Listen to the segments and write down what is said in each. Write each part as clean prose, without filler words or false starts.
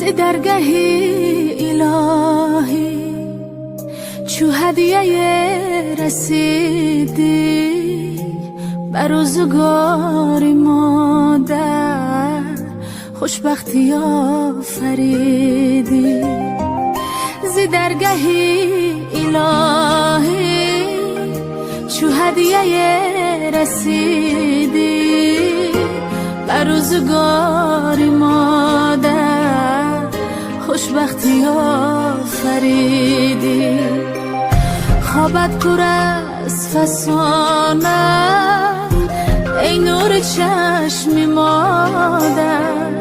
درگهی الهی چو هدیه رسیدی بر روزگار مادر خوشبختی آفریدی ز درگهی الهی چو هدیه رسیدی بر روزگار مادر خوشبختی آفریدی خوابت پر از فسانه ای نور چشم مادر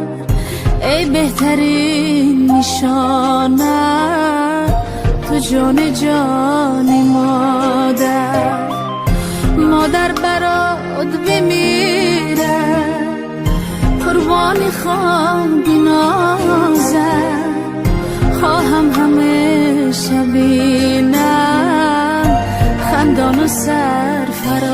ای بهترین نشانه تو جان جان مادر مادر برات بمیره قربانی خواندی نازم خواهم همیشه بینم خندان و سرفرازم